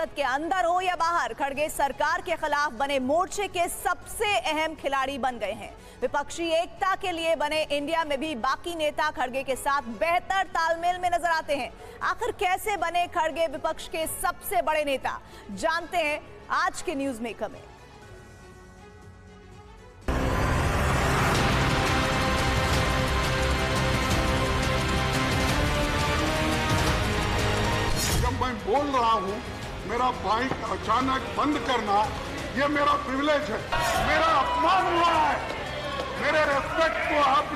संसद के अंदर हो या बाहर, खड़गे सरकार के खिलाफ बने मोर्चे के सबसे अहम खिलाड़ी बन गए हैं। विपक्षी एकता के लिए बने इंडिया में भी बाकी नेता खड़गे के साथ बेहतर तालमेल में नजर आते हैं। आखिर कैसे बने खड़गे विपक्ष के सबसे बड़े नेता, जानते हैं आज के न्यूज मेकर में। मैं बोल रहा हूं, मेरा बाइक अचानक बंद करना ये मेरा प्रिविलेज है, मेरा अपमान हुआ है। मेरे रेस्पेक्ट को आप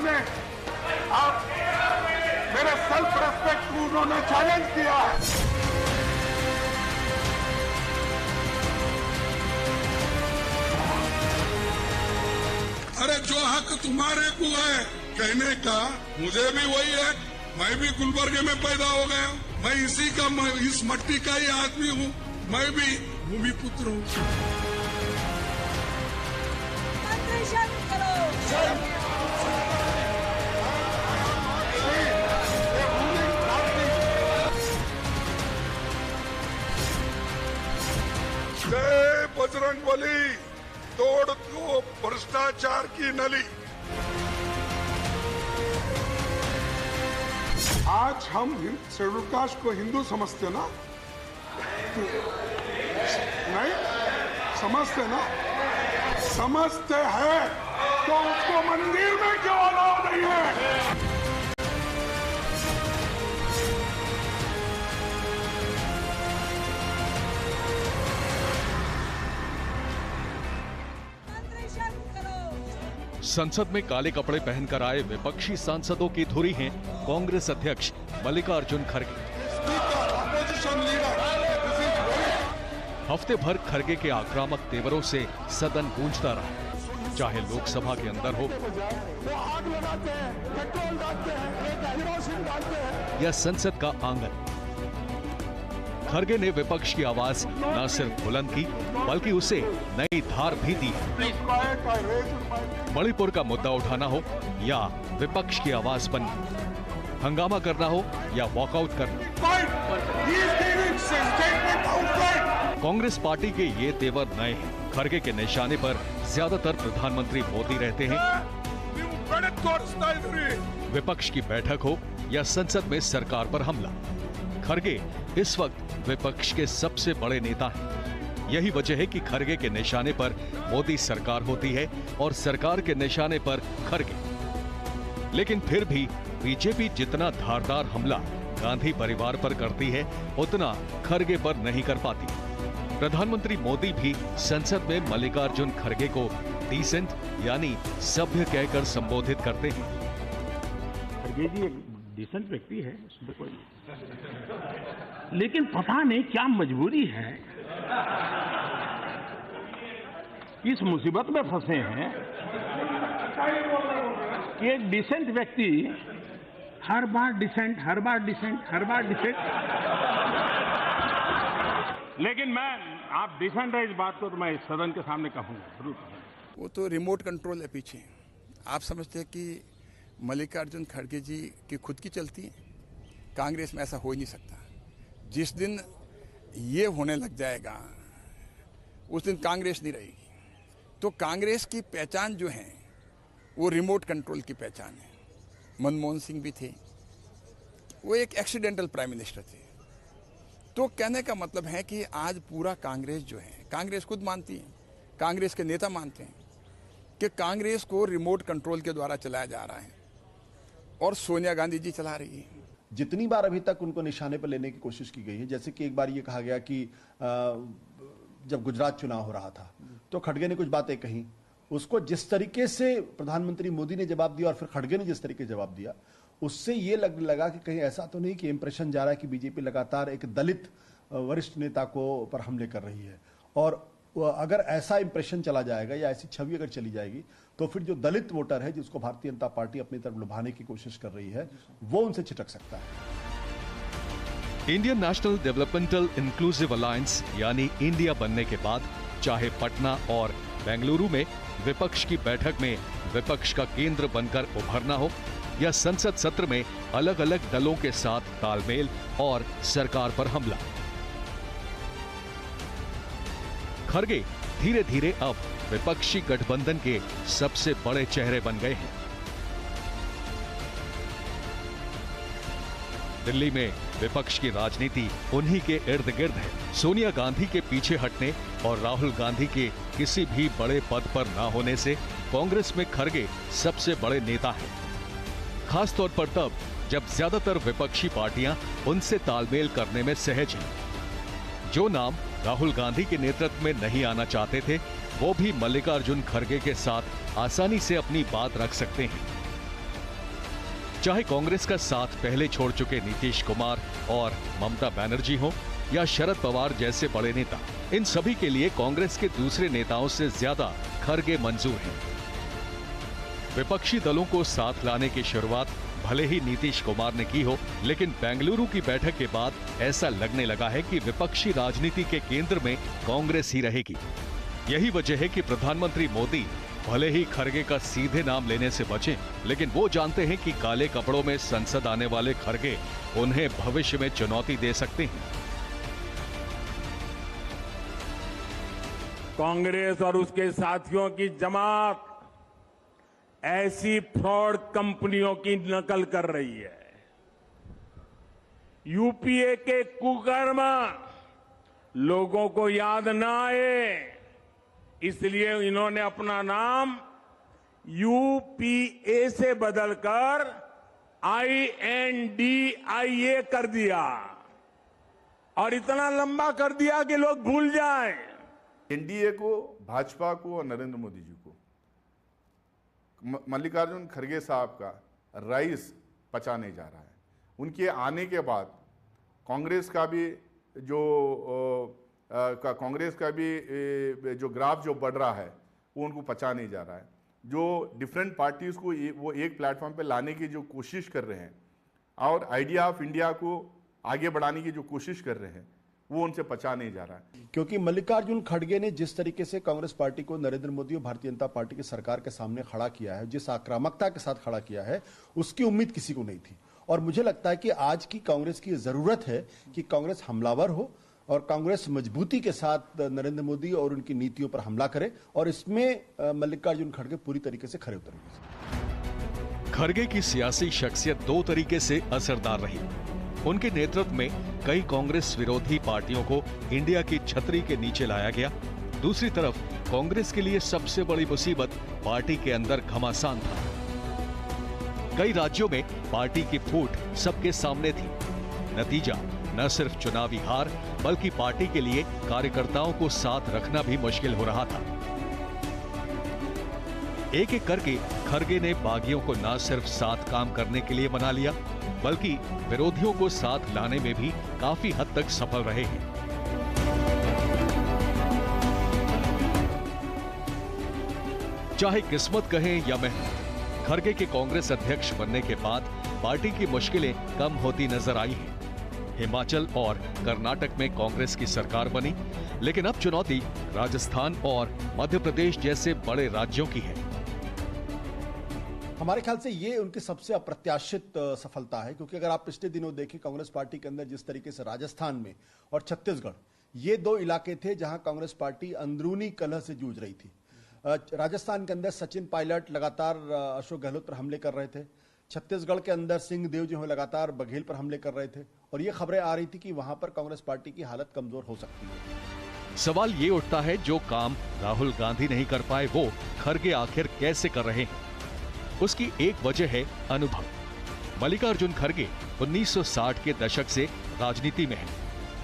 मेरे सेल्फ रेस्पेक्ट को उन्होंने चैलेंज किया है। अरे जो हक तुम्हारे को है कहने का, मुझे भी वही है। मैं भी गुलबर्गे में पैदा हो गया हूँ, मैं इस मट्टी का ही आदमी हूँ, मैं भी भूमिपुत्र हूँ। जय बजरंगबली, तोड़ दो भ्रष्टाचार की नली। आज हम शेड्यूल कास्ट को हिंदू समझते ना? नहीं समझते ना? समझते हैं तो उसको मंदिर में क्यों अलाउ नहीं है? संसद में काले कपड़े पहनकर आए विपक्षी सांसदों की धुरी हैं कांग्रेस अध्यक्ष मल्लिकार्जुन खड़गे। हफ्ते भर खड़गे के आक्रामक तेवरों से सदन गूंजता रहा, चाहे लोकसभा के अंदर हो या संसद का आंगन। खड़गे ने विपक्ष की आवाज न सिर्फ बुलंद की बल्कि उसे नई धार भी दी। मणिपुर का मुद्दा उठाना हो या विपक्ष की आवाज बनना, हंगामा करना हो या वॉकआउट करना, कांग्रेस पार्टी के ये तेवर नए हैं। खड़गे के निशाने पर ज्यादातर प्रधानमंत्री मोदी रहते हैं। विपक्ष की बैठक हो या संसद में सरकार पर हमला, खड़गे इस वक्त विपक्ष के सबसे बड़े नेता हैं। यही वजह है कि खड़गे के निशाने पर मोदी सरकार होती है और सरकार के निशाने पर खड़गे। लेकिन फिर भी बीजेपी जितना धारदार हमला गांधी परिवार पर करती है उतना खड़गे पर नहीं कर पाती। प्रधानमंत्री मोदी भी संसद में मल्लिकार्जुन खड़गे को डिसेंट यानी सभ्य कहकर संबोधित करते हैं। खड़गे जी एक डिसेंट व्यक्ति है, लेकिन पता नहीं क्या मजबूरी है, इस मुसीबत में फंसे हैं कि एक डिसेंट व्यक्ति हर बार डिसेंट। लेकिन आप डिसेंट है इस बात को तो मैं सदन के सामने कहूंगा, जरूर कहूंगा। वो तो रिमोट कंट्रोल है पीछे। आप समझते हैं कि मल्लिकार्जुन खड़गे जी की खुद की चलती है? कांग्रेस में ऐसा हो ही नहीं सकता। जिस दिन ये होने लग जाएगा उस दिन कांग्रेस नहीं रहेगी। तो कांग्रेस की पहचान जो है वो रिमोट कंट्रोल की पहचान है। मनमोहन सिंह भी थे, वो एक एक्सीडेंटल प्राइम मिनिस्टर थे। तो कहने का मतलब है कि आज पूरा कांग्रेस जो है, कांग्रेस खुद मानती है, कांग्रेस के नेता मानते हैं कि कांग्रेस को रिमोट कंट्रोल के द्वारा चलाया जा रहा है और सोनिया गांधी जी चला रही है। जितनी बार अभी तक उनको निशाने पर लेने की कोशिश की गई है, जैसे कि एक बार ये कहा गया कि जब गुजरात चुनाव हो रहा था तो खड़गे ने कुछ बातें कही, उसको जिस तरीके से प्रधानमंत्री मोदी ने जवाब दिया और फिर खड़गे ने जिस तरीके से जवाब दिया, उससे ये लगा कि कहीं ऐसा तो नहीं कि इंप्रेशन जा रहा है कि बीजेपी लगातार एक दलित वरिष्ठ नेता को पर हमले कर रही है। और अगर ऐसा इंप्रेशन चला जाएगा या ऐसी छवि अगर चली जाएगी तो फिर जो दलित वोटर है जिसको भारतीय जनता पार्टी अपनी तरफ लुभाने की कोशिश कर रही है वो उनसे छिटक सकता है। Indian national developmental inclusive alliance यानी इंडिया बनने के बाद चाहे पटना और बेंगलुरु में विपक्ष की बैठक में विपक्ष का केंद्र बनकर उभरना हो या संसद सत्र में अलग अलग दलों के साथ तालमेल और सरकार पर हमला, खरगे धीरे धीरे अब विपक्षी गठबंधन के सबसे बड़े चेहरे बन गए हैं। दिल्ली में विपक्ष की राजनीति उन्हीं के इर्द गिर्द है। सोनिया गांधी के पीछे हटने और राहुल गांधी के किसी भी बड़े पद पर ना होने से कांग्रेस में खरगे सबसे बड़े नेता हैं। खास तौर पर तब जब ज्यादातर विपक्षी पार्टियां उनसे तालमेल करने में सहज हैं। जो नाम राहुल गांधी के नेतृत्व में नहीं आना चाहते थे, वो भी मल्लिकार्जुन खरगे के साथ आसानी से अपनी बात रख सकते हैं। चाहे कांग्रेस का साथ पहले छोड़ चुके नीतीश कुमार और ममता बनर्जी हो या शरद पवार जैसे बड़े नेता, इन सभी के लिए कांग्रेस के दूसरे नेताओं से ज्यादा खरगे मंजूर हैं। विपक्षी दलों को साथ लाने की शुरुआत भले ही नीतीश कुमार ने की हो, लेकिन बेंगलुरु की बैठक के बाद ऐसा लगने लगा है कि विपक्षी राजनीति के केंद्र में कांग्रेस ही रहेगी। यही वजह है कि प्रधानमंत्री मोदी भले ही खरगे का सीधे नाम लेने से बचें, लेकिन वो जानते हैं कि काले कपड़ों में संसद आने वाले खरगे उन्हें भविष्य में चुनौती दे सकते हैं। कांग्रेस और उसके साथियों की जमात ऐसी फ्रॉड कंपनियों की नकल कर रही है। यूपीए के कुकर्म लोगों को याद न आए, इसलिए इन्होंने अपना नाम यूपीए से बदलकर INDIA कर दिया और इतना लंबा कर दिया कि लोग भूल जाएं। एनडीए को, भाजपा को और नरेंद्र मोदी जी को मल्लिकार्जुन खरगे साहब का राइस पचा नहीं जा रहा है। उनके आने के बाद कांग्रेस का भी जो ग्राफ जो बढ़ रहा है वो उनको पचा नहीं जा रहा है। जो डिफरेंट पार्टीज को वो एक प्लेटफॉर्म पे लाने की जो कोशिश कर रहे हैं और आइडिया ऑफ इंडिया को आगे बढ़ाने की जो कोशिश कर रहे हैं, वो उनसे पचा नहीं जा रहा है। क्योंकि मल्लिकार्जुन खड़गे ने जिस तरीके से कांग्रेस पार्टी को नरेंद्र मोदी और भारतीय जनता पार्टी की सरकार के सामने खड़ा किया है, जिस आक्रामकता के साथ खड़ा किया है, उसकी उम्मीद किसी को नहीं थी। और मुझे लगता है कि आज की कांग्रेस की जरूरत है कि कांग्रेस हमलावर हो और कांग्रेस मजबूती के साथ नरेंद्र मोदी और उनकी नीतियों पर हमला करे, और इसमें मल्लिकार्जुन खड़गे पूरी तरीके से खरे उतरेंगे। खरगे की सियासी शख्सियत दो तरीके से असरदार रही। उनके नेतृत्व में कई कांग्रेस विरोधी पार्टियों को इंडिया की छतरी के नीचे लाया गया। दूसरी तरफ कांग्रेस के लिए सबसे बड़ी मुसीबत पार्टी के अंदर घमासान था। कई राज्यों में पार्टी की फूट सबके सामने थी। नतीजा न सिर्फ चुनावी हार, बल्कि पार्टी के लिए कार्यकर्ताओं को साथ रखना भी मुश्किल हो रहा था। एक एक करके खरगे ने बागियों को न सिर्फ साथ काम करने के लिए मना लिया, बल्कि विरोधियों को साथ लाने में भी काफी हद तक सफल रहे हैं। चाहे किस्मत कहें या मेहनत, खरगे के कांग्रेस अध्यक्ष बनने के बाद पार्टी की मुश्किलें कम होती नजर आई हैं। हिमाचल और कर्नाटक में कांग्रेस की सरकार बनी, लेकिन अब चुनौती राजस्थान और मध्य प्रदेश जैसे बड़े राज्यों की है। हमारे ख्याल से ये उनकी सबसे अप्रत्याशित सफलता है, क्योंकि अगर आप पिछले दिनों देखें कांग्रेस पार्टी के अंदर जिस तरीके से राजस्थान में और छत्तीसगढ़, ये दो इलाके थे जहां कांग्रेस पार्टी अंदरूनी कलह से जूझ रही थी। राजस्थान के अंदर सचिन पायलट लगातार अशोक गहलोत पर हमले कर रहे थे। छत्तीसगढ़ के अंदर सिंहदेव जो है लगातार बघेल पर हमले कर रहे थे, और ये खबरें आ रही थी कि वहां पर कांग्रेस पार्टी की हालत कमजोर हो सकती है। सवाल ये उठता है, जो काम राहुल गांधी नहीं कर पाए वो खरगे आखिर कैसे कर रहे हैं? उसकी एक वजह है अनुभव। मल्लिकार्जुन खरगे 1960 के दशक से राजनीति में हैं।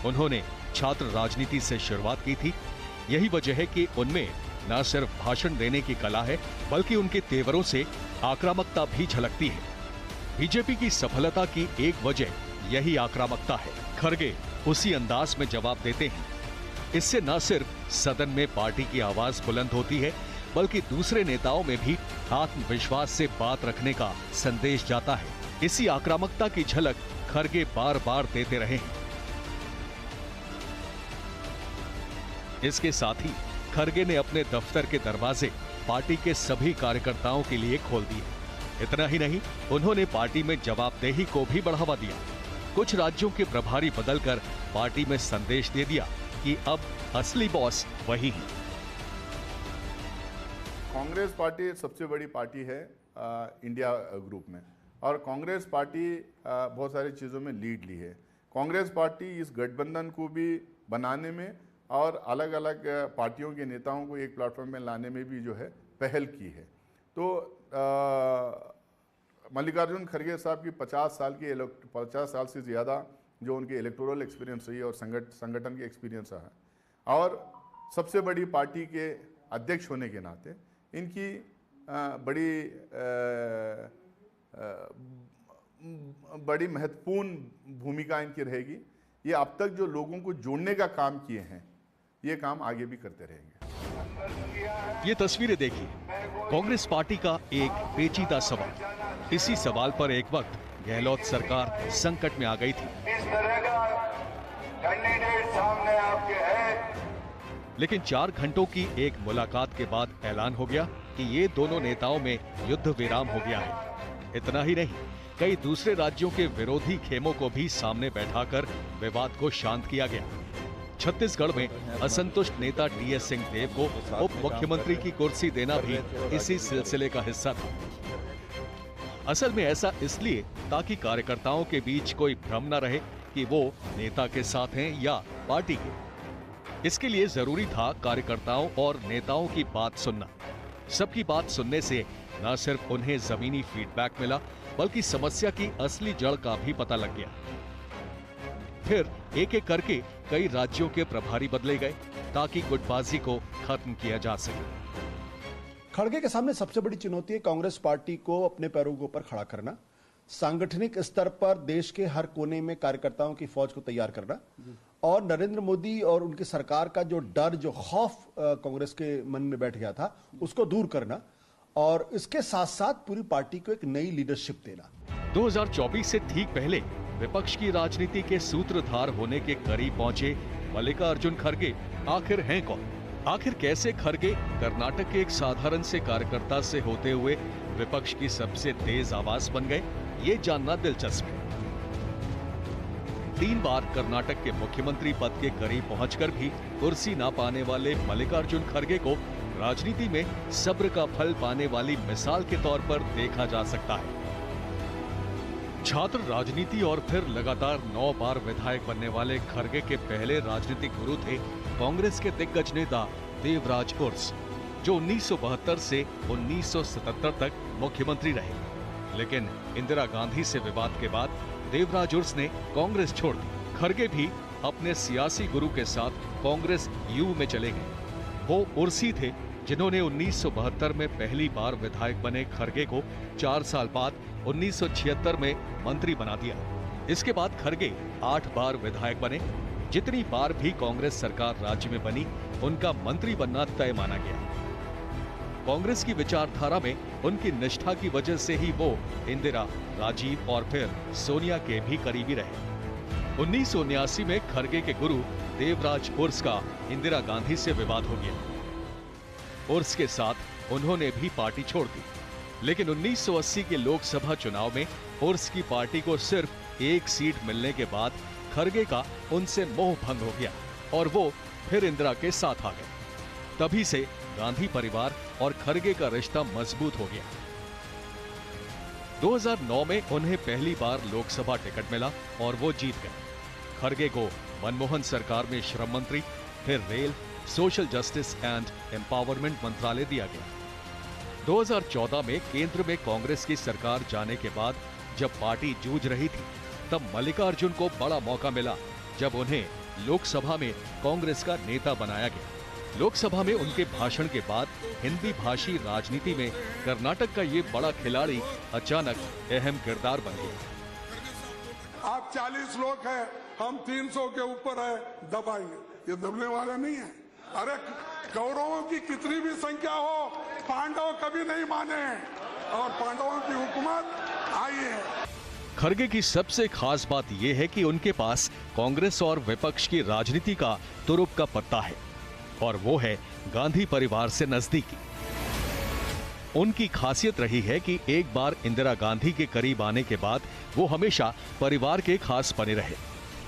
उन्होंने छात्र राजनीति से शुरुआत की थी। यही वजह है कि उनमें न सिर्फ भाषण देने की कला है, बल्कि उनके तेवरों से आक्रामकता भी झलकती है। बीजेपी की सफलता की एक वजह यही आक्रामकता है। खरगे उसी अंदाज में जवाब देते हैं। इससे न सिर्फ सदन में पार्टी की आवाज बुलंद होती है, बल्कि दूसरे नेताओं में भी आत्मविश्वास से बात रखने का संदेश जाता है। इसी आक्रामकता की झलक खरगे बार बार देते रहे हैं। इसके साथ ही खरगे ने अपने दफ्तर के दरवाजे पार्टी के सभी कार्यकर्ताओं के लिए खोल दिए। इतना ही नहीं, उन्होंने पार्टी में जवाबदेही को भी बढ़ावा दिया। कुछ राज्यों के प्रभारी बदलकर पार्टी में संदेश दे दिया कि कि अब असली बॉस वही है। कांग्रेस पार्टी सबसे बड़ी पार्टी है इंडिया ग्रुप में, और कांग्रेस पार्टी बहुत सारी चीज़ों में लीड ली है। कांग्रेस पार्टी इस गठबंधन को भी बनाने में और अलग अलग पार्टियों के नेताओं को एक प्लेटफॉर्म में लाने में भी जो है पहल की है। तो मल्लिकार्जुन खड़गे साहब की 50 साल से ज़्यादा जो उनके इलेक्टोरल एक्सपीरियंस रही है और संगठन के एक्सपीरियंस है, और सबसे बड़ी पार्टी के अध्यक्ष होने के नाते इनकी बड़ी महत्वपूर्ण भूमिका इनकी रहेगी। ये अब तक जो लोगों को जोड़ने का काम किए हैं, ये काम आगे भी करते रहेंगे। ये तस्वीरें देखिए, कांग्रेस पार्टी का एक पेचीदा सवाल। इसी सवाल पर एक वक्त गहलोत सरकार संकट में आ गई थी। इस तरह का कैंडिडेट सामने आपके है। लेकिन 4 घंटों की एक मुलाकात के बाद ऐलान हो गया कि ये दोनों नेताओं में युद्ध विराम हो गया है। इतना ही नहीं, कई दूसरे राज्यों के विरोधी खेमों को भी सामने बैठाकर विवाद को शांत किया गया। छत्तीसगढ़ में असंतुष्ट नेता टीएस सिंहदेव को उप मुख्यमंत्री की कुर्सी देना भी इसी सिलसिले का हिस्सा था। असल में ऐसा इसलिए ताकि कार्यकर्ताओं के बीच कोई भ्रम न रहे कि वो नेता के साथ हैं या पार्टी के। इसके लिए जरूरी था कार्यकर्ताओं और नेताओं की बात सुनना। सबकी बात सुनने से न सिर्फ उन्हें जमीनी फीडबैक मिला, बल्कि समस्या की असली जड़ का भी पता लग गया। फिर एक एक करके कई राज्यों के प्रभारी बदले गए ताकि गुटबाजी को खत्म किया जा सके। खड़गे के सामने सबसे बड़ी चुनौती है कांग्रेस पार्टी को अपने पैरों के ऊपर खड़ा करना, सांगठनिक स्तर पर देश के हर कोने में कार्यकर्ताओं की फौज को तैयार करना, और नरेंद्र मोदी और उनकी सरकार का जो डर, जो खौफ कांग्रेस के मन में बैठ गया था, उसको दूर करना, और इसके साथ साथ पूरी पार्टी को एक नई लीडरशिप देना। 2024 से ठीक पहले विपक्ष की राजनीति के सूत्रधार होने के करीब पहुंचे मल्लिकार्जुन खड़गे आखिर हैं कौन? आखिर कैसे खड़गे कर्नाटक के एक साधारण से कार्यकर्ता से होते हुए विपक्ष की सबसे तेज आवाज बन गए, ये जानना दिलचस्प है। 3 बार कर्नाटक के मुख्यमंत्री पद के करीब पहुंचकर भी कुर्सी ना पाने वाले मल्लिकार्जुन खड़गे को राजनीति में सब्र का फल पाने वाली मिसाल के तौर पर देखा जा सकता है। छात्र राजनीति और फिर लगातार 9 बार विधायक बनने वाले खड़गे के पहले राजनीतिक गुरु थे कांग्रेस के दिग्गज नेता देवराज उर्स, जो 1972 से 1977 तक मुख्यमंत्री रहे। लेकिन इंदिरा गांधी से विवाद के बाद देवराज उर्स ने कांग्रेस छोड़ दी। खड़गे भी अपने सियासी गुरु के साथ कांग्रेस यू में चले गए। वो उर्सी थे जिन्होंने 1972 में पहली बार विधायक बने खड़गे को 4 साल बाद 1976 में मंत्री बना दिया। इसके बाद खड़गे 8 बार विधायक बने। जितनी बार भी कांग्रेस सरकार राज्य में बनी, उनका मंत्री बनना तय माना गया। कांग्रेस की विचारधारा में उनकी निष्ठा की वजह से ही वो इंदिरा, राजीव और फिर सोनिया के भी करीबी रहे। 1979 में खड़गे के गुरु देवराज उर्स का इंदिरा गांधी से विवाद हो गया। उर्स के साथ उन्होंने भी पार्टी छोड़ दी। लेकिन 1980 के लोकसभा चुनाव में उर्स की पार्टी को सिर्फ 1 सीट मिलने के बाद खड़गे का उनसे मोह भंग हो गया और वो फिर इंदिरा के साथ आ गए। तभी से गांधी परिवार और खड़गे का रिश्ता मजबूत हो गया। 2009 में उन्हें पहली बार लोकसभा टिकट मिला और वो जीत गए। खड़गे को मनमोहन सरकार में श्रम मंत्री, फिर rail, social justice and empowerment मंत्रालय दिया गया। 2014 में केंद्र में कांग्रेस की सरकार जाने के बाद जब पार्टी जूझ रही थी, तब मल्लिकार्जुन को बड़ा मौका मिला जब उन्हें लोकसभा में कांग्रेस का नेता बनाया गया। लोकसभा में उनके भाषण के बाद हिंदी भाषी राजनीति में कर्नाटक का ये बड़ा खिलाड़ी अचानक अहम किरदार बन गया। आप 40 लोग हैं, हम 300 के ऊपर है, दबाएंगे। ये दबने वाला नहीं है। अरे कौरवों की कितनी भी संख्या हो, पांडव कभी नहीं माने और पांडवों की हुकूमत आई है। खड़गे की सबसे खास बात यह है कि उनके पास कांग्रेस और विपक्ष की राजनीति का तुरुप का पत्ता है, और वो है गांधी परिवार से नजदीकी। उनकी खासियत रही है कि एक बार इंदिरा गांधी के करीब आने के बाद वो हमेशा परिवार के खास बने रहे।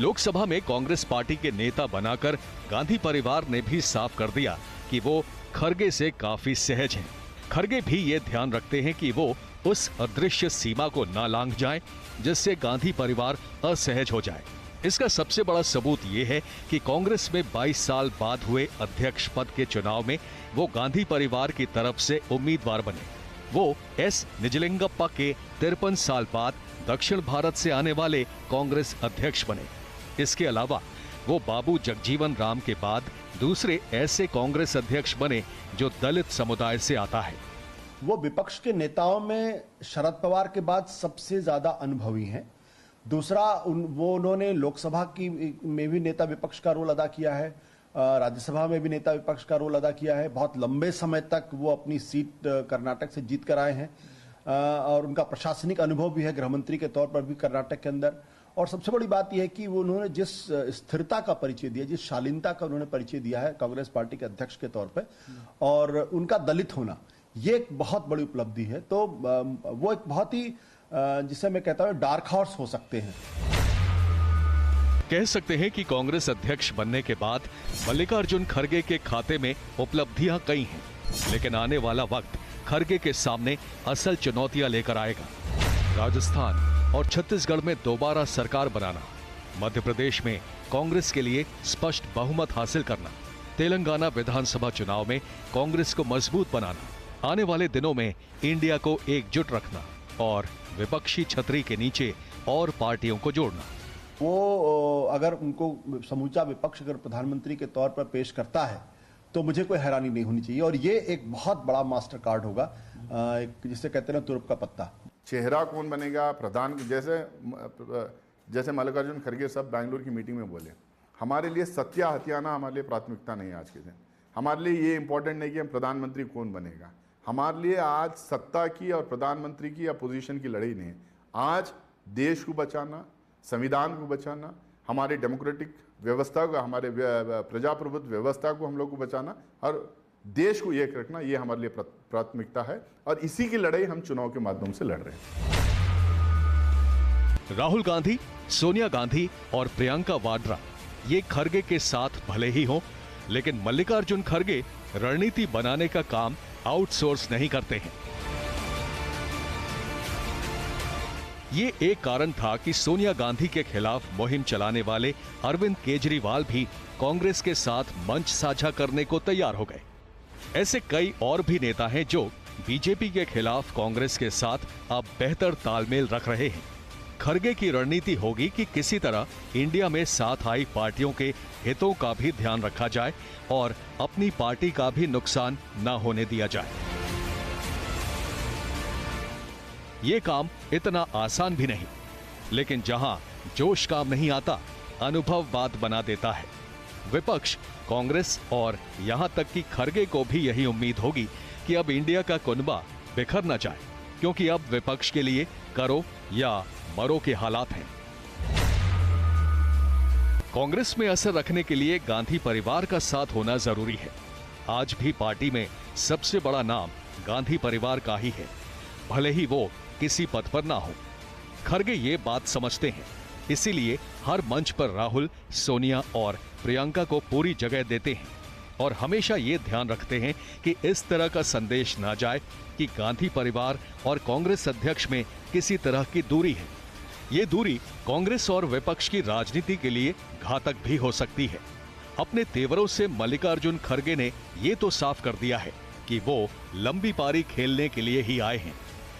लोकसभा में कांग्रेस पार्टी के नेता बनाकर गांधी परिवार ने भी साफ कर दिया कि वो खरगे से काफी सहज हैं। खरगे भी ये ध्यान रखते हैं कि वो उस अदृश्य सीमा को ना लांघ जाएं, जिससे गांधी परिवार असहज हो जाए। इसका सबसे बड़ा सबूत ये है कि कांग्रेस में 22 साल बाद हुए अध्यक्ष पद के चुनाव में वो गांधी परिवार की तरफ से उम्मीदवार बने। वो एस निजलिंगप्पा के 53 साल बाद दक्षिण भारत से आने वाले कांग्रेस अध्यक्ष बने। इसके अलावा वो बाबू जगजीवन राम के बाद दूसरे ऐसे कांग्रेस अध्यक्ष बने जो दलित समुदाय से आता है। वो विपक्ष के नेताओं में शरद पवार के बाद सबसे ज्यादा अनुभवी हैं। दूसरा उन्होंने लोकसभा की में भी नेता विपक्ष का रोल अदा किया है, राज्यसभा में भी नेता विपक्ष का रोल अदा किया है। बहुत लंबे समय तक वो अपनी सीट कर्नाटक से जीत कर आए हैं और उनका प्रशासनिक अनुभव भी है, गृहमंत्री के तौर पर भी कर्नाटक के अंदर। और सबसे बड़ी बात यह है कि वो उन्होंने जिस स्थिरता का परिचय दिया, जिस शालीनता का उन्होंने परिचय दिया है कांग्रेस पार्टी के अध्यक्ष के तौर पर, और उनका दलित होना, ये एक बहुत बड़ी उपलब्धि है। तो वो एक बहुत ही जिसे मैं कहता हूं डार्क हॉर्स हो सकते हैं। कह सकते हैं कि कांग्रेस अध्यक्ष बनने के बाद मल्लिकार्जुन खरगे के खाते में उपलब्धियां कई हैं, लेकिन आने वाला वक्त खरगे के सामने असल चुनौतियां लेकर आएगा। राजस्थान और छत्तीसगढ़ में दोबारा सरकार बनाना, मध्य प्रदेश में कांग्रेस के लिए स्पष्ट बहुमत हासिल करना, तेलंगाना विधानसभा चुनाव में कांग्रेस को मजबूत बनाना, आने वाले दिनों में इंडिया को एकजुट रखना और विपक्षी छतरी के नीचे और पार्टियों को जोड़ना। वो अगर उनको समूचा विपक्ष अगर प्रधानमंत्री के तौर पर पेश करता है तो मुझे कोई हैरानी नहीं होनी चाहिए, और ये एक बहुत बड़ा मास्टर कार्ड होगा, जिसे कहते हैं तुरुप का पत्ता। चेहरा कौन बनेगा प्रधान, जैसे मल्लिकार्जुन खरगे सब बैंगलोर की मीटिंग में बोले, हमारे लिए सत्या हथियाना हमारे लिए प्राथमिकता नहीं है आज के दिन। हमारे लिए ये इंपॉर्टेंट नहीं कि हम प्रधानमंत्री कौन बनेगा, हमारे लिए आज सत्ता की और प्रधानमंत्री की या पोजीशन की लड़ाई नहीं है। आज देश को बचाना, संविधान को बचाना, हमारे डेमोक्रेटिक व्यवस्था को, हमारे प्रजाप्रभुत्व व्यवस्था को हम लोग को बचाना और देश को एक रखना, ये हमारे लिए प्राथमिकता है, और इसी की लड़ाई हम चुनाव के माध्यम से लड़ रहे हैं। राहुल गांधी, सोनिया गांधी और प्रियंका वाड्रा ये खरगे के साथ भले ही हों, लेकिन मल्लिकार्जुन खरगे रणनीति बनाने का काम आउटसोर्स नहीं करते हैं। ये एक कारण था कि सोनिया गांधी के खिलाफ मुहिम चलाने वाले अरविंद केजरीवाल भी कांग्रेस के साथ मंच साझा करने को तैयार हो गए। ऐसे कई और भी नेता हैं जो बीजेपी के खिलाफ कांग्रेस के साथ अब बेहतर तालमेल रख रहे हैं। खरगे की रणनीति होगी कि किसी तरह इंडिया में साथ आई पार्टियों के हितों का भी ध्यान रखा जाए और अपनी पार्टी का भी नुकसान न होने दिया जाए। ये काम इतना आसान भी नहीं, लेकिन जहां जोश काम नहीं आता, अनुभव बात बना देता है। विपक्ष, कांग्रेस और यहां तक कि खरगे को भी यही उम्मीद होगी कि अब इंडिया का कुनबा बिखर न जाए, क्योंकि अब विपक्ष के लिए करो या मरो के हालात हैं। कांग्रेस में असर रखने के लिए गांधी परिवार का साथ होना जरूरी है। आज भी पार्टी में सबसे बड़ा नाम गांधी परिवार का ही है, भले ही वो किसी पद पर ना हो। खरगे ये बात समझते हैं, इसीलिए हर मंच पर राहुल, सोनिया और प्रियंका को पूरी जगह देते हैं और हमेशा ये ध्यान रखते हैं कि इस तरह का संदेश ना जाए कि गांधी परिवार और कांग्रेस अध्यक्ष में किसी तरह की दूरी है। ये दूरी कांग्रेस और विपक्ष की राजनीति के लिए घातक भी हो सकती है। अपने तेवरों से मल्लिकार्जुन खरगे ने ये तो साफ कर दिया है कि वो लंबी पारी खेलने के लिए ही आए हैं,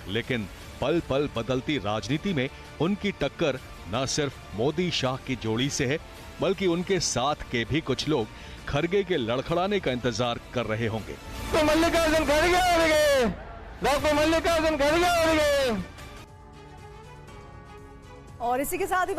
लेकिन पल पल बदलती राजनीति में उनकी टक्कर न सिर्फ मोदी शाह की जोड़ी से है, बल्कि उनके साथ के भी कुछ लोग खरगे के लड़खड़ाने का इंतजार कर रहे होंगे। तो मल्लिकार्जुन खरगे, डॉक्टर मल्लिकार्जुन खरगे। और इसी के साथ ही